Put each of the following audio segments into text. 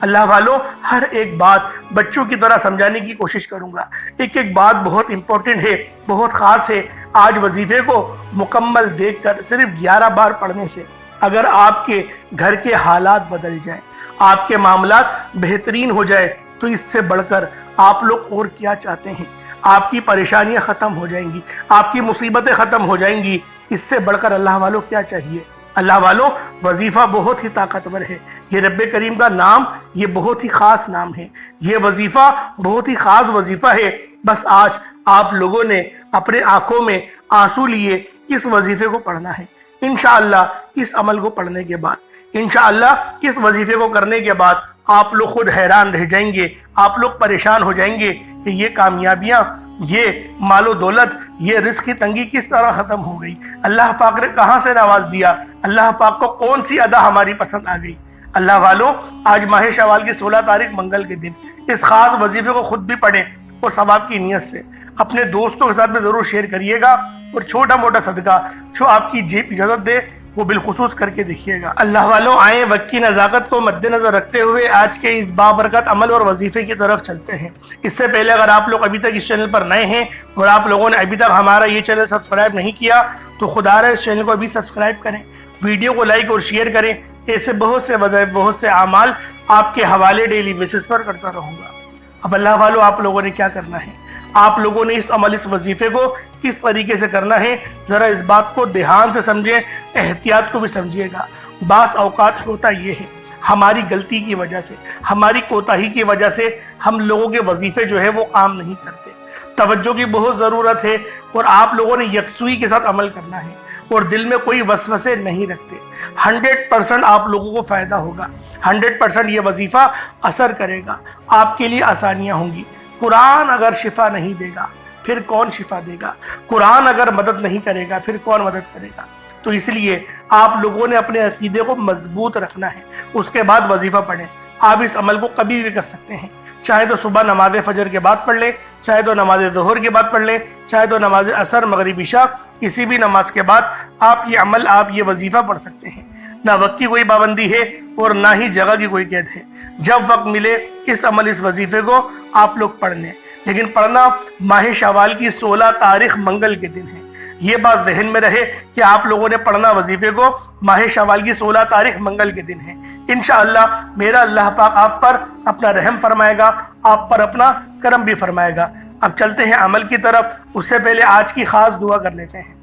اللہ والوں، ہر ایک بات بچوں کی طرح سمجھانے کی کوشش کروں گا۔ ایک ایک بات بہت امپورٹنٹ ہے، بہت خاص ہے۔ آج وظیفے کو مکمل دیکھ کر صرف 11 بار پڑھنے سے اگر آپ کے گھر کے حالات بدل جائیں، آپ کے معاملات بہترین ہو جائے، تو اس سے بڑھ کر آپ لوگ اور کیا چاہتے ہیں؟ آپ کی پریشانیاں ختم ہو جائیں گی، آپ کی مصیبتیں ختم ہو جائیں گی۔ اس سے بڑھ کر اللہ والوں کیا چاہیے؟ اللہ والوں، وظیفہ بہت ہی طاقتور ہے۔ یہ رب کریم کا نام، یہ بہت ہی خاص نام ہے۔ یہ وظیفہ بہت ہی خاص وظیفہ ہے۔ بس آج آپ لوگوں نے اپنے آنکھوں میں آنسو لیے اس وظیفے کو پڑھنا ہے۔ انشاءاللہ اس عمل کو پڑھنے کے بعد، انشاءاللہ اس وظیفے کو کرنے کے بعد آپ لوگ خود حیران رہ جائیں گے، آپ لوگ پریشان ہو جائیں گے کہ یہ کامیابیاں، یہ مال و دولت، یہ رزق کی تنگی کس طرح ختم ہو گئی؟ اللہ پاک نے کہاں سے نواز دیا؟ اللہ پاک کو کون سی ادا ہماری پسند آ گئی؟ اللہ والوں، آج ماہ شوال کی 16 تاریخ منگل کے دن اس خاص وظیفے کو خود بھی پڑھیں اور ثواب کی نیت سے اپنے دوستوں کے ساتھ بھی ضرور شیئر کریے گا، اور چھوٹا موٹا صدقہ جو آپ کی جیب اجازت دے وہ بالخصوص کر کے دیکھیے گا۔ اللہ والوں، آئیں وقت کی نزاکت کو مد نظر رکھتے ہوئے آج کے اس بابرکت عمل اور وظیفے کی طرف چلتے ہیں۔ اس سے پہلے اگر آپ لوگ ابھی تک اس چینل پر نئے ہیں اور آپ لوگوں نے ابھی تک ہمارا یہ چینل سبسکرائب نہیں کیا تو خدا رہا اس چینل کو ابھی سبسکرائب کریں، ویڈیو کو لائک اور شیئر کریں۔ ایسے بہت سے وظائف، بہت سے اعمال آپ کے حوالے ڈیلی بیسس پر کرتا رہوں گا۔ اب اللہ والوں، آپ لوگوں نے کیا کرنا ہے؟ آپ لوگوں نے اس عمل، اس وظیفے کو کس طریقے سے کرنا ہے، ذرا اس بات کو دھیان سے سمجھیں، احتیاط کو بھی سمجھیے گا۔ بعض اوقات ہوتا یہ ہے، ہماری غلطی کی وجہ سے، ہماری کوتاہی کی وجہ سے ہم لوگوں کے وظیفے جو ہے وہ کام نہیں کرتے۔ توجہ کی بہت ضرورت ہے، اور آپ لوگوں نے یکسوئی کے ساتھ عمل کرنا ہے اور دل میں کوئی وسوسے نہیں رکھتے۔ 100% آپ لوگوں کو فائدہ ہوگا، 100% یہ وظیفہ اثر کرے گا، آپ کے لیے آسانیاں ہوں گی۔ قرآن اگر شفا نہیں دے گا پھر کون شفا دے گا؟ قرآن اگر مدد نہیں کرے گا پھر کون مدد کرے گا؟ تو اس لیے آپ لوگوں نے اپنے عقیدے کو مضبوط رکھنا ہے، اس کے بعد وظیفہ پڑھیں۔ آپ اس عمل کو کبھی بھی کر سکتے ہیں، چاہے تو صبح نماز فجر کے بعد پڑھ لیں، چاہے تو نماز ظہر کے بعد پڑھ لیں، چاہے تو نماز عصر، مغرب، عشاء، کسی بھی نماز کے بعد آپ یہ عمل، آپ یہ وظیفہ پڑھ سکتے ہیں۔ نہ وقت کی کوئی پابندی ہے اور نہ ہی جگہ کی کوئی قید ہے۔ جب وقت ملے اس عمل، اس وظیفے کو آپ لوگ پڑھ لیں، لیکن پڑھنا ماہ شوال کی 16 تاریخ منگل کے دن ہے۔ یہ بات ذہن میں رہے کہ آپ لوگوں نے پڑھنا وظیفے کو ماہ شوال کی 16 تاریخ منگل کے دن ہے۔ انشاءاللہ میرا اللہ پاک آپ پر اپنا رحم فرمائے گا، آپ پر اپنا کرم بھی فرمائے گا۔ اب چلتے ہیں عمل کی طرف، اس سے پہلے آج کی خاص دعا کر لیتے ہیں۔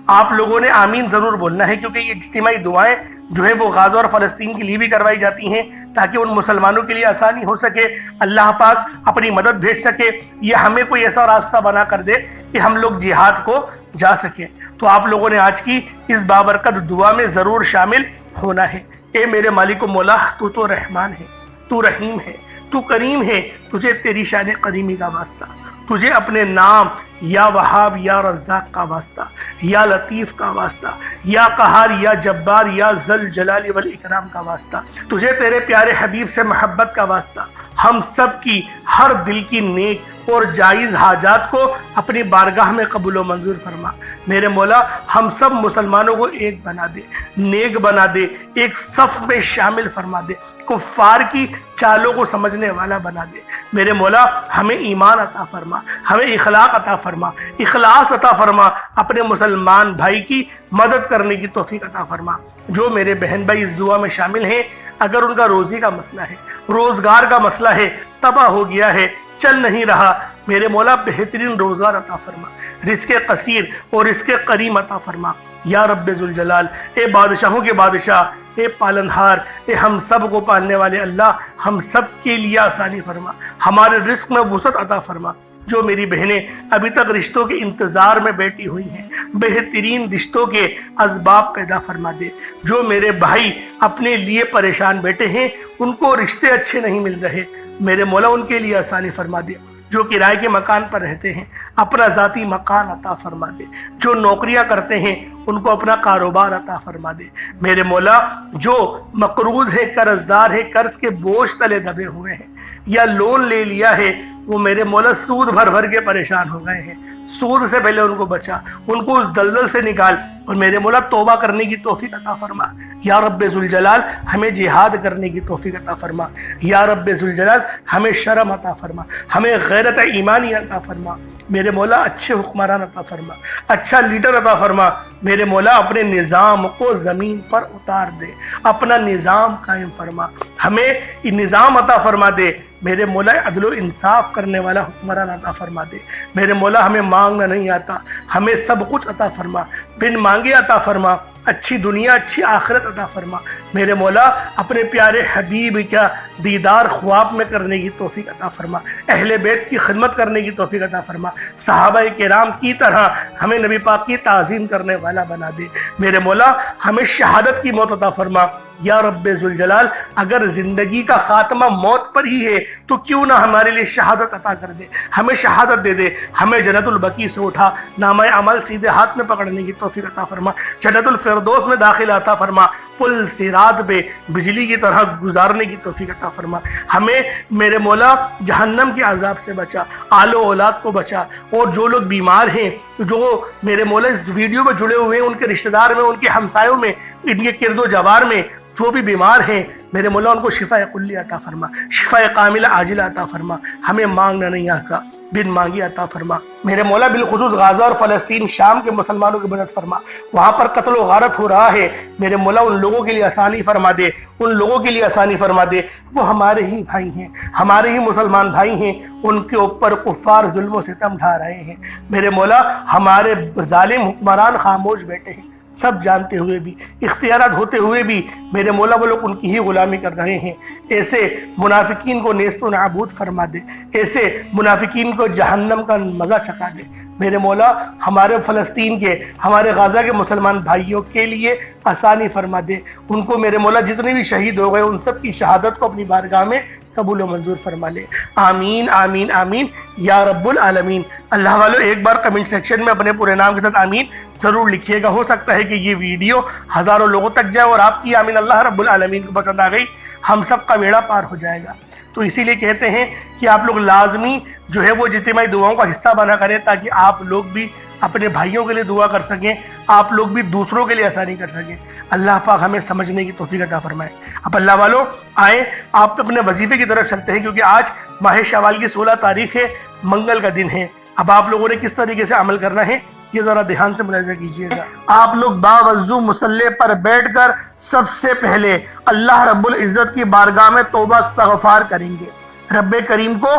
آپ لوگوں نے آمین ضرور بولنا ہے، کیونکہ یہ اجتماعی دعائیں جو ہے وہ غزہ اور فلسطین کے لیے بھی کروائی جاتی ہیں، تاکہ ان مسلمانوں کے لیے آسانی ہو سکے، اللہ پاک اپنی مدد بھیج سکے، یہ ہمیں کوئی ایسا راستہ بنا کر دے کہ ہم لوگ جہاد کو جا سکیں۔ تو آپ لوگوں نے آج کی اس بابرکت دعا میں ضرور شامل ہونا ہے۔ اے میرے مالک و مولا، تو رحمان ہے، تو رحیم ہے، تو کریم ہے، تجھے تیری شان قدیمی کا واسطہ، تجھے اپنے نام یا وہاب یا رزاق کا واسطہ، یا لطیف کا واسطہ، یا قہار یا جبار یا ذل جلال والاکرام کا واسطہ، تجھے تیرے پیارے حبیب سے محبت کا واسطہ۔ ہم سب کی ہر دل کی نیک اور جائز حاجات کو اپنی بارگاہ میں قبول و منظور فرما۔ میرے مولا، ہم سب مسلمانوں کو ایک بنا دے، نیک بنا دے، ایک صف میں شامل فرما دے، کفار کی چالوں کو سمجھنے والا بنا دے۔ میرے مولا، ہمیں ایمان عطا فرما، ہمیں اخلاق عطا فرما، اخلاص عطا فرما، اپنے مسلمان بھائی کی مدد کرنے کی توفیق عطا فرما۔ جو میرے بہن بھائی اس دعا میں شامل ہیں، اگر ان کا روزی کا مسئلہ ہے، روزگار کا مسئلہ ہے، تباہ ہو گیا ہے، چل نہیں رہا، میرے مولا بہترین روزگار عطا فرما، رزق قصیر اور رزق کریم عطا فرما یا رب ذوالجلال۔ اے بادشاہوں کے بادشاہ، اے پالنہار، اے ہم سب کو پالنے والے اللہ، ہم سب کے لیے آسانی فرما، ہمارے رزق میں وسعت عطا فرما۔ جو میری بہنیں ابھی تک رشتوں کے انتظار میں بیٹھی ہوئی ہیں، بہترین رشتوں کے اسباب پیدا فرما دے۔ جو میرے بھائی اپنے لیے پریشان بیٹھے ہیں، ان کو رشتے اچھے نہیں مل رہے، میرے مولا ان کے لیے آسانی فرما دے۔ جو کرائے کے مکان پر رہتے ہیں، اپنا ذاتی مکان عطا فرما دے۔ جو نوکریاں کرتے ہیں، ان کو اپنا کاروبار عطا فرما دے۔ میرے مولا، جو مقروض ہے، قرض دار ہے، قرض کے بوجھ تلے دبے ہوئے ہیں یا لون لے لیا ہے، وہ میرے مولا سود بھر بھر کے پریشان ہو گئے ہیں، سود سے پہلے ان کو بچا، ان کو اس دلدل سے نکال، اور میرے مولا توبہ کرنے کی توفیق عطا فرما۔ یا رب ذوالجلال ہمیں جہاد کرنے کی توفیق عطا فرما۔ یا رب ذوالجلال ہمیں شرم عطا فرما، ہمیں غیرت ایمانی عطا فرما۔ میرے مولا اچھے حکمران عطا فرما، اچھا لیڈر عطا فرما۔ میرے مولا اپنے نظام کو زمین پر اتار دے، اپنا نظام قائم فرما، ہمیں نظام عطا فرما دے۔ میرے مولا عدل و انصاف کرنے والا حکمران عطا فرما دے۔ میرے مولا ہمیں مانگنا نہیں آتا، ہمیں سب کچھ عطا فرما، بن مانگے عطا فرما، اچھی دنیا اچھی آخرت عطا فرما۔ میرے مولا اپنے پیارے حبیب کا دیدار خواب میں کرنے کی توفیق عطا فرما، اہل بیت کی خدمت کرنے کی توفیق عطا فرما، صحابہ کرام کی طرح ہمیں نبی پاک کی تعظیم کرنے والا بنا دے۔ میرے مولا ہمیں شہادت کی موت عطا فرما۔ یا رب ذوالجلال اگر زندگی کا خاتمہ موت پر ہی ہے تو کیوں نہ ہمارے لیے شہادت عطا کر دے، ہمیں شہادت دے دے، ہمیں جنت البقیع سے اٹھا، نامہ عمل سیدھے ہاتھ میں پکڑنے کی توفیق عطا فرما، جنت الفردوس میں داخل عطا فرما، پل صراط پہ بجلی کی طرح گزارنے کی توفیق عطا فرما۔ ہمیں میرے مولا جہنم کے عذاب سے بچا، آل و اولاد کو بچا، اور جو لوگ بیمار ہیں، جو میرے مولا اس ویڈیو میں جڑے ہوئے ہیں، ان کے رشتہ دار میں، ان کے ہمسایوں میں، ان کے گرد و جوار میں جو بھی بیمار ہیں، میرے مولا ان کو شفا کلی عطا فرما، شفا کاملہ عاجلہ عطا فرما۔ ہمیں مانگنا نہیں آتا، بن مانگی عطا فرما۔ میرے مولا بالخصوص غزہ اور فلسطین شام کے مسلمانوں کی مدد فرما، وہاں پر قتل و غارت ہو رہا ہے، میرے مولا ان لوگوں کے لیے آسانی فرما دے، ان لوگوں کے لیے آسانی فرما دے۔ وہ ہمارے ہی بھائی ہیں، ہمارے ہی مسلمان بھائی ہیں، ان کے اوپر کفار ظلم و ستم ڈھا رہے ہیں۔ میرے مولا ہمارے ظالم حکمران خاموش بیٹھے ہیں، سب جانتے ہوئے بھی، اختیارات ہوتے ہوئے بھی، میرے مولا وہ لوگ ان کی ہی غلامی کر رہے ہیں۔ ایسے منافقین کو نیست و نابود فرما دے، ایسے منافقین کو جہنم کا مزہ چکھا دے۔ میرے مولا ہمارے فلسطین کے، ہمارے غزہ کے مسلمان بھائیوں کے لیے آسانی فرما دے، ان کو میرے مولا جتنے بھی شہید ہو گئے ان سب کی شہادت کو اپنی بارگاہ میں قبول و منظور فرما لے۔ آمین آمین آمین یا رب العالمین۔ اللہ والو ایک بار کمنٹ سیکشن میں اپنے پورے نام کے ساتھ آمین ضرور لکھیے گا، ہو سکتا ہے کہ یہ ویڈیو ہزاروں لوگوں تک جائے اور آپ کی آمین اللہ رب العالمین کو پسند آ گئی، ہم سب کا بیڑا پار ہو جائے گا۔ تو اسی لیے کہتے ہیں کہ آپ لوگ لازمی جو ہے وہ اجتماعی دعاؤں کا حصہ بنا کریں، تاکہ آپ لوگ بھی اپنے بھائیوں کے لیے دعا کر سکیں، آپ لوگ بھی دوسروں کے لیے آسانی کر سکیں۔ اللہ پاک ہمیں سمجھنے کی توفیق عطا فرمائے۔ اب اللہ والوں آئیں آپ اپنے وظیفے کی طرف چلتے ہیں، کیونکہ آج ماہ شوال کی 16 تاریخ ہے، منگل کا دن ہے۔ اب آپ لوگوں نے کس طریقے سے عمل کرنا ہے یہ ذرا دھیان سے ملاحظہ کیجئے گا۔ آپ لوگ باوضو مصلی پر بیٹھ کر سب سے پہلے اللہ رب العزت کی بارگاہ میں توبہ استغفار کریں گے، رب کریم کو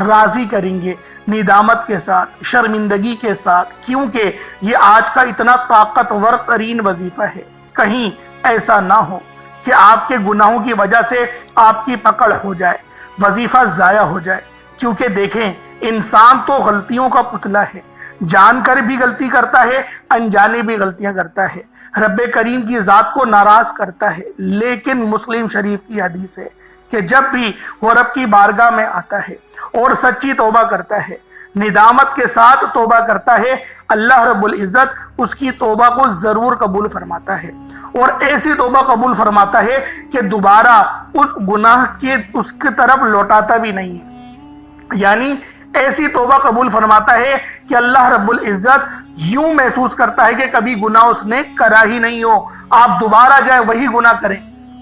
راضی کریں گے، ندامت کے ساتھ، شرمندگی کے ساتھ، کیونکہ یہ آج کا اتنا طاقتور ترین وظیفہ ہے۔ کہیں ایسا نہ ہو کہ آپ کے گناہوں کی وجہ سے آپ کی پکڑ ہو جائے، وظیفہ ضائع ہو جائے۔ کیونکہ دیکھیں انسان تو غلطیوں کا پتلا ہے، جان کر بھی غلطی کرتا ہے، انجانے بھی غلطیاں کرتا ہے، رب کریم کی ذات کو ناراض کرتا ہے۔ لیکن مسلم شریف کی حدیث ہے کہ جب بھی وہ رب کی بارگاہ میں آتا ہے اور سچی توبہ کرتا ہے، ندامت کے ساتھ توبہ کرتا ہے، اللہ رب العزت اس کی توبہ کو ضرور قبول فرماتا ہے، اور ایسی توبہ قبول فرماتا ہے کہ دوبارہ اس گناہ کے اس کی طرف لوٹاتا بھی نہیں ہے۔ یعنی ایسی توبہ قبول فرماتا ہے کہ اللہ رب العزت یوں محسوس کرتا ہے کہ کبھی گناہ اس نے کرا ہی نہیں ہو، آپ دوبارہ جائیں وہی گناہ کریں،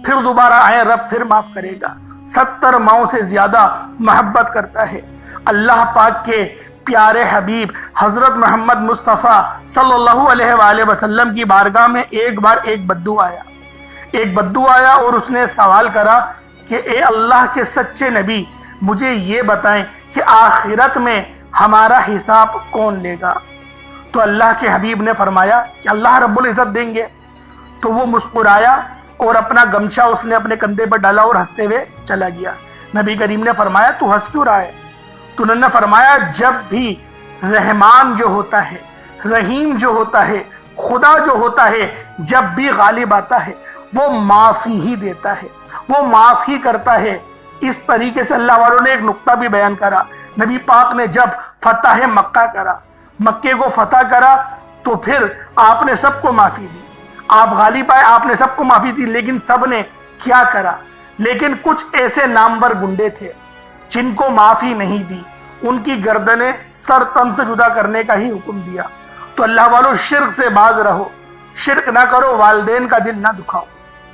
پھر دوبارہ آئیں، رب پھر معاف کرے گا۔ 70 ماؤں سے زیادہ محبت کرتا ہے۔ اللہ پاک کے پیارے حبیب حضرت محمد مصطفیٰ صلی اللہ علیہ وآلہ وسلم کی بارگاہ میں ایک بار ایک بدو آیا اور اس نے سوال کرا کہ اے اللہ کے سچے نبی، مجھے یہ بتائیں کہ آخرت میں ہمارا حساب کون لے گا؟ تو اللہ کے حبیب نے فرمایا کہ اللہ رب العزت دیں گے۔ تو وہ مسکرایا اور اپنا گمچھا اس نے اپنے کندھے پر ڈالا اور ہنستے ہوئے چلا گیا۔ نبی کریم نے فرمایا تو ہنس کیوں رہا ہے؟ تو انہوں نے فرمایا جب بھی رحمان جو ہوتا ہے، رحیم جو ہوتا ہے، خدا جو ہوتا ہے، جب بھی غالب آتا ہے وہ معافی ہی دیتا ہے، وہ معاف ہی کرتا ہے۔ اس طریقے سے اللہ والوں نے ایک نقطہ بھی بیان کرا، نبی پاک نے جب فتح مکہ کرا، مکے کو فتح کرا، تو پھر آپ نے سب کو معافی دی، آپ غالب آئے، آپ نے سب کو معافی دی، لیکن سب نے کیا کرا؟ لیکن کچھ ایسے نامور گنڈے تھے جن کو معافی نہیں دی، ان کی گردنیں سر تن سے جدا کرنے کا ہی حکم دیا۔ تو اللہ والوں شرک سے باز رہو، شرک نہ کرو، والدین کا دل نہ دکھاؤ۔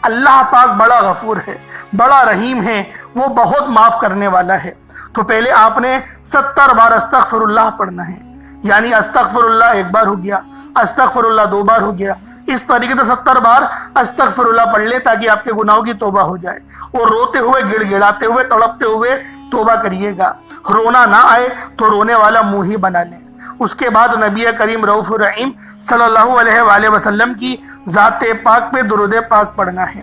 اللہ پاک بڑا غفور ہے، بڑا رحیم ہے، وہ بہت معاف کرنے والا ہے۔ تو پہلے آپ نے 70 بار استغفر اللہ پڑھنا ہے، یعنی استغفر اللہ 1 بار ہو گیا، استغفر اللہ 2 بار ہو گیا، اس طریقے سے 70 بار استغفر اللہ پڑھ لیں تاکہ آپ کے گناہوں کی توبہ ہو جائے۔ اور روتے ہوئے، گڑ گڑاتے ہوئے، تڑپتے ہوئے توبہ کریے گا۔ رونا نہ آئے تو رونے والا منہ ہی بنا لیں۔ اس کے بعد نبی کریم رؤوف الرحیم صلی اللہ علیہ وآلہ وسلم کی ذات پاک پہ درود پاک پڑھنا ہے۔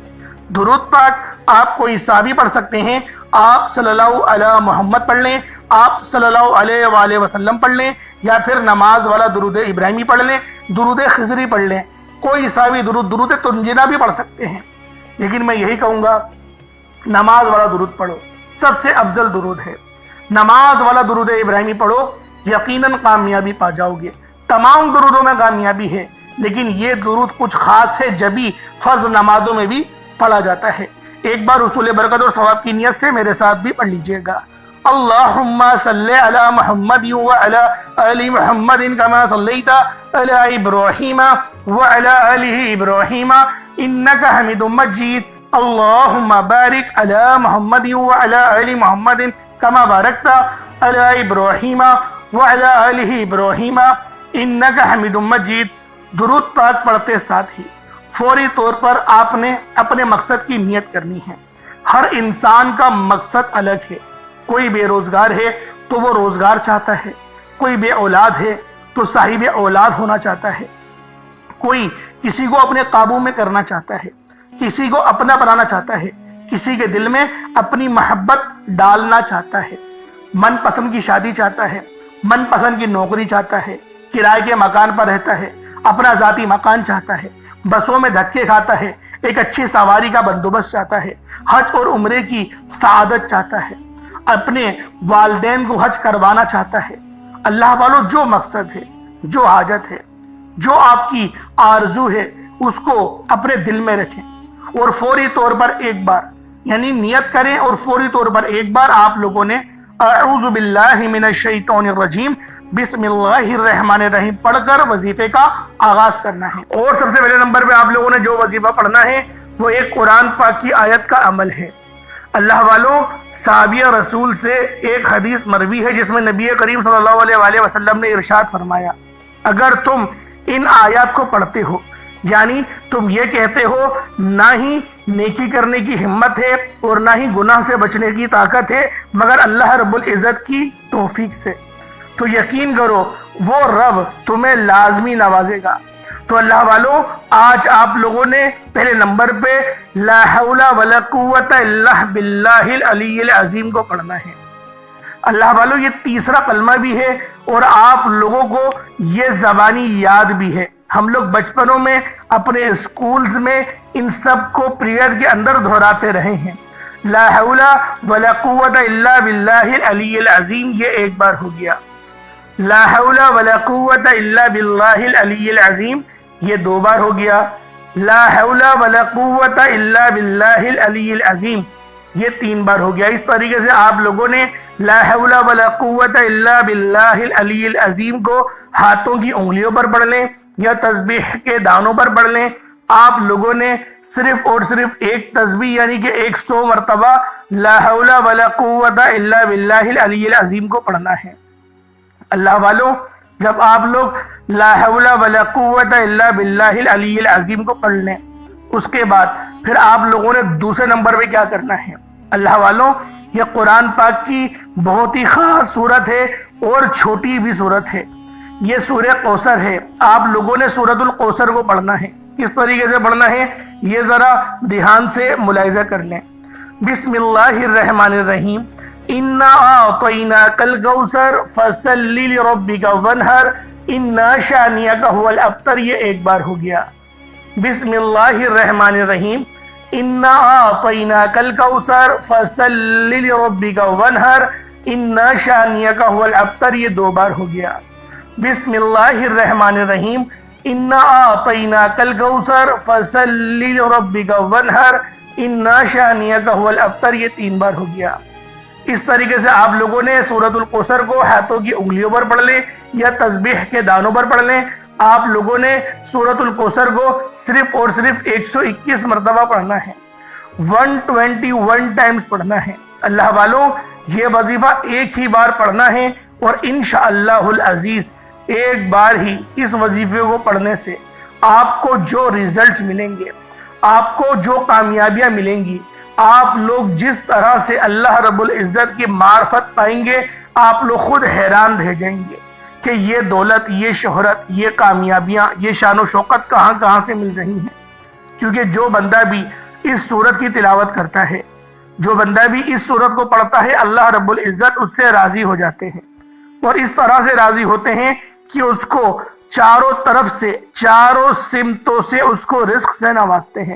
درود پاک آپ کوئی سا بھی پڑھ سکتے ہیں، آپ صلی اللہ علیہ محمد پڑھ لیں، آپ صلی اللہ علیہ وآلہ وسلم پڑھ لیں، یا پھر نماز والا درود ابراہیمی پڑھ لیں، درود خضری پڑھ لیں، کوئی سا بھی درود تنجینا بھی پڑھ سکتے ہیں۔ لیکن میں یہی کہوں گا نماز والا درود پڑھو، سب سے افضل درود ہے۔ نماز والا درود ابراہیمی پڑھو، یقیناً کامیابی پا جاؤ گے۔ تمام درودوں میں کامیابی ہے، لیکن یہ درود کچھ خاص ہے، جبھی فرض نمازوں میں بھی پڑھا جاتا ہے۔ ایک بار حصول برکت اور ثواب کی نیت سے میرے ساتھ بھی پڑھ لیجئے گا۔ اللہم صلی علی محمد وعلی آل محمد کما صلیت علی ابراہیم وعلی آل ابراہیم انک حمید مجید۔ اللہم بارک علی محمد وعلی آل محمد کما بارکت علی ابراہیم وعلی آل ابراہیم انک حمید مجید۔ درود پاک پڑھتے ساتھ ہی فوری طور پر آپ نے اپنے مقصد کی نیت کرنی ہے۔ ہر انسان کا مقصد الگ ہے۔ کوئی بے روزگار ہے تو وہ روزگار چاہتا ہے، کوئی بے اولاد ہے تو صاحب اولاد ہونا چاہتا ہے، کوئی کسی کو اپنے قابو میں کرنا چاہتا ہے، کسی کو اپنا بنانا چاہتا ہے، کسی کے دل میں اپنی محبت ڈالنا چاہتا ہے، من پسند کی شادی چاہتا ہے، من پسند کی نوکری چاہتا ہے، کرائے کے مکان پر رہتا ہے، اپنا ذاتی مکان چاہتا ہے، بسوں میں دھکے کھاتا ہے، ایک اچھی سواری کا بندوبست چاہتا ہے، حج اور عمرے کی سعادت چاہتا ہے، اپنے والدین کو حج کروانا چاہتا ہے۔ اللہ والو جو مقصد ہے، جو حاجت ہے، جو آپ کی آرزو ہے، اس کو اپنے دل میں رکھیں اور فوری طور پر ایک بار یعنی نیت کریں، اور فوری طور پر ایک بار آپ لوگوں نے اعوذ باللہ من الشیطان الرجیم بسم اللہ الرحمن الرحیم پڑھ کر وظیفے کا آغاز کرنا ہے۔ اور سب سے پہلے نمبر پہ آپ لوگوں نے جو وظیفہ پڑھنا ہے وہ ایک قرآن پاک کی آیت کا عمل ہے۔ اللہ والوں، صحابیہ رسول سے ایک حدیث مروی ہے جس میں نبی کریم صلی اللہ علیہ وآلہ وسلم نے ارشاد فرمایا، اگر تم ان آیات کو پڑھتے ہو، یعنی تم یہ کہتے ہو نہ ہی نیکی کرنے کی ہمت ہے اور نہ ہی گناہ سے بچنے کی طاقت ہے مگر اللہ رب العزت کی توفیق سے، تو یقین کرو وہ رب تمہیں لازمی نوازے گا۔ تو اللہ والوں، آج آپ لوگوں نے پہلے نمبر پہ لا حول ولا قوت الا باللہ العلی العظیم کو پڑھنا ہے۔ اللہ والوں، یہ تیسرا کلمہ بھی ہے اور آپ لوگوں کو یہ زبانی یاد بھی ہے۔ ہم لوگ بچپنوں میں اپنے اسکولز میں ان سب کو پیریڈ کے اندر دہراتے رہے ہیں۔ لا حول ولا قوت الا باللہ العلی العظیم یہ ایک بار ہو گیا، لا حول ولا قوت الا باللہ العلی العظیم یہ 2 بار ہو گیا، لا حول ولا قوت الا باللہ العلی العظیم یہ 3 بار ہو گیا۔ اس طریقے سے آپ لوگوں نے لا حول ولا قوت الا باللہ العلی العظیم کو ہاتھوں کی انگلیوں پر پڑھ لیں یا تسبیح کے دانوں پر پڑھ لیں۔ آپ لوگوں نے صرف اور صرف ایک تسبیح یعنی کہ 100 مرتبہ لا حول ولا قوت الا باللہ العلی العظیم کو پڑھنا ہے۔ اللہ والوں، جب آپ لوگ لا حول ولا قوت الا باللہ العلی العظیم کو پڑھ لیں، اس کے بعد پھر آپ لوگوں نے دوسرے نمبر پہ کیا کرنا ہے؟ اللہ والوں، یہ قرآن پاک کی بہت ہی خاص سورت ہے اور چھوٹی بھی سورت ہے، یہ سورہ کوثر ہے۔ آپ لوگوں نے سورۃ الکوثر کو پڑھنا ہے۔ کس طریقے سے پڑھنا ہے یہ ذرا دھیان سے ملاحظہ کر لیں۔ بسم اللہ الرحمن الرحیم، انا اعطیناک الکوثر فصل لربک وانحر انا شانئک ھو الابتر یہ ایک بار ہو گیا۔ بسم اللہ الرحمن الرحیم، انا اعطیناک الکوثر فصل لربک وانحر انا شانئک ھو الابتر یہ 2 بار ہو گیا۔ بسم اللہ الرحمن الرحیم، انا اعطیناک الکوثر فصل لربک وانحر انا شانئک ھو الابتر یہ 3 بار ہو گیا۔ اس طریقے سے آپ لوگوں نے سورۃ الکوثر کو ہاتھوں کی انگلیوں پر پڑھ لیں یا تسبیح کے دانوں پر پڑھ لیں۔ آپ لوگوں نے سورۃ الکوثر کو صرف اور صرف 121 مرتبہ پڑھنا ہے، 121 ٹائمز پڑھنا ہے۔ اللہ والوں، یہ وظیفہ ایک ہی بار پڑھنا ہے، اور انشاءاللہ العزیز ایک بار ہی اس وظیفے کو پڑھنے سے آپ کو جو ریزلٹس ملیں گے، آپ کو جو کامیابیاں ملیں گی، آپ لوگ جس طرح سے اللہ رب العزت کی معرفت پائیں گے، آپ لوگ خود حیران رہ جائیں گے کہ یہ دولت، یہ شہرت، یہ کامیابیاں، یہ شان و شوکت کہاں سے مل رہی ہیں۔ کیونکہ جو بندہ بھی اس سورت کی تلاوت کرتا ہے، جو بندہ بھی اس سورت کو پڑھتا ہے، اللہ رب العزت اس سے راضی ہو جاتے ہیں، اور اس طرح سے راضی ہوتے ہیں کہ اس کو چاروں طرف سے، چاروں سمتوں سے اس کو رزق سے نوازتے ہیں۔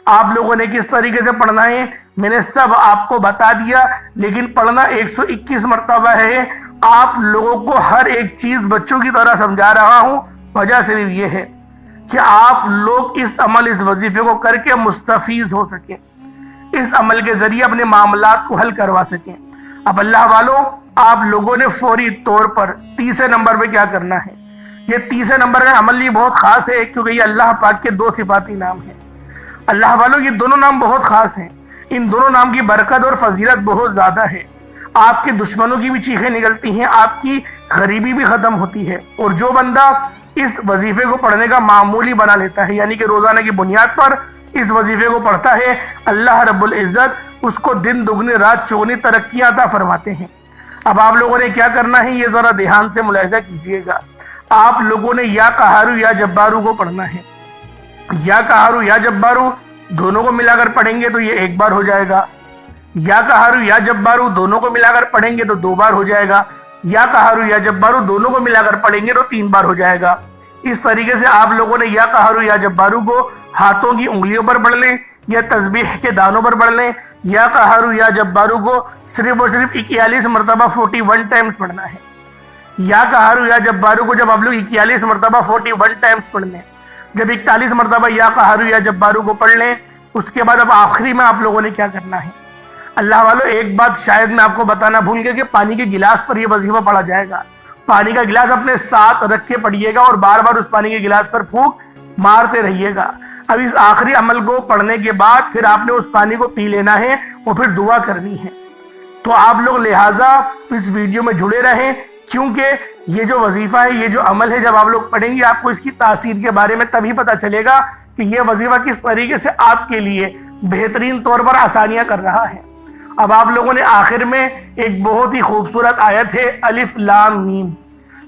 آپ لوگوں نے کس طریقے سے پڑھنا ہے میں نے سب آپ کو بتا دیا، لیکن پڑھنا 121 مرتبہ ہے۔ آپ لوگوں کو ہر ایک چیز بچوں کی طرح سمجھا رہا ہوں، وجہ صرف یہ ہے کہ آپ لوگ اس وظیفے کو کر کے مستفیض ہو سکیں، اس عمل کے ذریعے اپنے معاملات کو حل کروا سکیں۔ اب اللہ والوں، آپ لوگوں نے فوری طور پر تیسرے نمبر پہ کیا کرنا ہے؟ یہ تیسرے نمبر کا عمل یہ بہت خاص ہے، کیونکہ یہ اللہ پاک کے 2 صفاتی نام ہیں۔ اللہ والوں، یہ دونوں نام بہت خاص ہیں، ان دونوں نام کی برکت اور فضیلت بہت زیادہ ہے۔ آپ کے دشمنوں کی بھی چیخیں نکلتی ہیں، آپ کی غریبی بھی ختم ہوتی ہے، اور جو بندہ اس وظیفے کو پڑھنے کا معمولی بنا لیتا ہے، یعنی کہ روزانہ کی بنیاد پر اس وظیفے کو پڑھتا ہے، اللہ رب العزت اس کو دن دگنی رات چوگنی ترقیاں عطا فرماتے ہیں۔ اب آپ لوگوں نے کیا کرنا ہے، یہ ذرا دھیان سے ملاحظہ کیجئے گا۔ آپ لوگوں نے یا قہارو یا جبارو کو پڑھنا ہے۔ یا قہارو یا جبارو دونوں کو ملا کر پڑھیں گے تو یہ 1 بار ہو جائے گا، یا قہارو یا جبارو دونوں کو ملا کر پڑھیں گے تو 2 بار ہو جائے گا، یا قہارو یا جبارو دونوں کو ملا کر پڑھیں گے تو 3 بار ہو جائے گا۔ اس طریقے سے آپ لوگوں نے یا قہارو یا جبارو کو ہاتھوں کی انگلیوں پر پڑھ لیں یا تسبیح کے دانوں پر پڑھ لیں۔ یا قہارو یا جبارو کو صرف اور صرف 41 مرتبہ 41 ٹائمز پڑھنا ہے۔ یا قہارو یا جبارو کو جب آپ لوگ 41 مرتبہ 41 ٹائمز پڑھ لیں، جب 41 مرتبہ یا قہارو یا جبارو کو پڑھ لیں، اس کے بعد اب آخری میں آپ لوگوں نے کیا کرنا ہے؟ اللہ والوں، ایک بات شاید میں آپ کو بتانا بھول گیا کہ پانی کے گلاس پر یہ وظیفہ پڑھا جائے گا۔ پانی کا گلاس اپنے ساتھ رکھ کے پڑھیے گا اور بار بار اس پانی کے گلاس پر پھونک مارتے رہیے گا۔ اب اس آخری عمل کو پڑھنے کے بعد پھر آپ نے اس پانی کو پی لینا ہے اور پھر دعا کرنی ہے۔ تو آپ لوگ لہٰذا اس ویڈیو میں جڑے رہیں، کیونکہ یہ جو وظیفہ ہے، یہ جو عمل ہے، جب آپ لوگ پڑھیں گے آپ کو اس کی تاثیر کے بارے میں تبھی پتہ چلے گا کہ یہ وظیفہ کس طریقے سے آپ کے لیے بہترین طور پر آسانیاں کر رہا ہے۔ اب آپ لوگوں نے آخر میں ایک بہت ہی خوبصورت آیت ہے الف لام میم۔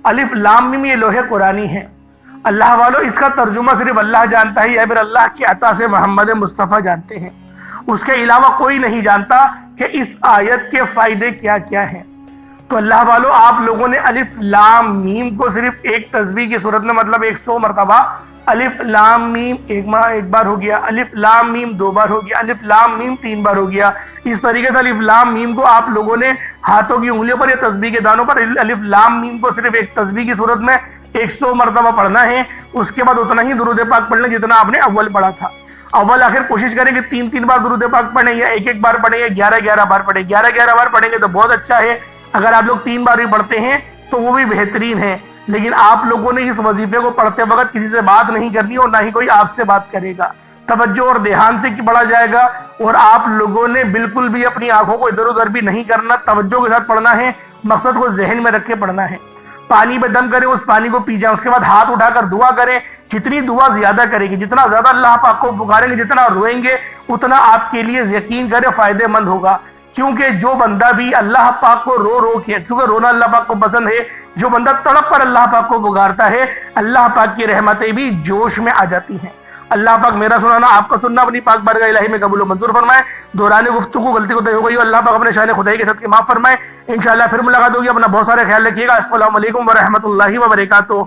الف لام میم یہ لوح قرآنی ہے۔ اللہ والوں، اس کا ترجمہ صرف اللہ جانتا ہے، یا پھر اللہ کی عطا سے محمد مصطفیٰ جانتے ہیں، اس کے علاوہ کوئی نہیں جانتا کہ اس آیت کے فائدے کیا کیا ہیں۔ تو اللہ والوں، آپ لوگوں نے الف لام میم کو صرف ایک تسبیح کی صورت میں، مطلب 100 مرتبہ الف لام میم ایک بار ہو گیا، الف لام میم 2 بار ہو گیا، الف لام میم 3 بار ہو گیا۔ اس طریقے سے الف لام میم کو آپ لوگوں نے ہاتھوں کی انگلیوں پر یا تسبیح کے دانوں پر الف لام میم کو صرف ایک تسبیح کی صورت میں 100 مرتبہ پڑھنا ہے۔ اس کے بعد اتنا ہی درود پاک پڑھنا جتنا آپ نے اول پڑھا تھا۔ اول آخر کوشش کریں کہ 3 بار درود پاک پڑھیں، یا 1 بار پڑھیں، یا 11 بار پڑھیں۔ 11 بار پڑھیں گے تو بہت اچھا ہے۔ اگر آپ لوگ 3 بار بھی پڑھتے ہیں تو وہ بھی بہترین ہے، لیکن آپ لوگوں نے اس وظیفے کو پڑھتے وقت کسی سے بات نہیں کرنی اور نہ ہی کوئی آپ سے بات کرے گا۔ توجہ اور دھیان سے پڑھا جائے گا، اور آپ لوگوں نے بالکل بھی اپنی آنکھوں کو ادھر ادھر بھی نہیں کرنا، توجہ کے ساتھ پڑھنا ہے، مقصد کو ذہن میں رکھ کے پڑھنا ہے۔ پانی پہ دم کریں، اس پانی کو پی جائیں، اس کے بعد ہاتھ اٹھا کر دعا کریں۔ جتنی دعا زیادہ کریں گے، جتنا زیادہ اللہ پاک کو پکاریں گے، جتنا روئیں گے، اتنا آپ کے لیے یقین کریں فائدہ مند ہوگا۔ کیونکہ جو بندہ بھی اللہ پاک کو رو کے، کیونکہ رونا اللہ پاک کو پسند ہے، جو بندہ تڑپ پر اللہ پاک کو پکارتا ہے، اللہ پاک کی رحمتیں بھی جوش میں آ جاتی ہیں۔ اللہ پاک میرا سنانا، آپ کا سننا اپنی پاک بارگاہ الہی میں قبول و منظور فرمائے۔ دوران گفتگو غلطی کو طے ہو گئی ہو، اللہ پاک اپنے شان خدائی کے صدقے معاف فرمائے۔ انشاءاللہ پھر ملاقات ہوگی۔ اپنا بہت سارے خیال رکھیے گا۔ السلام علیکم ورحمۃ اللہ وبرکاتہ۔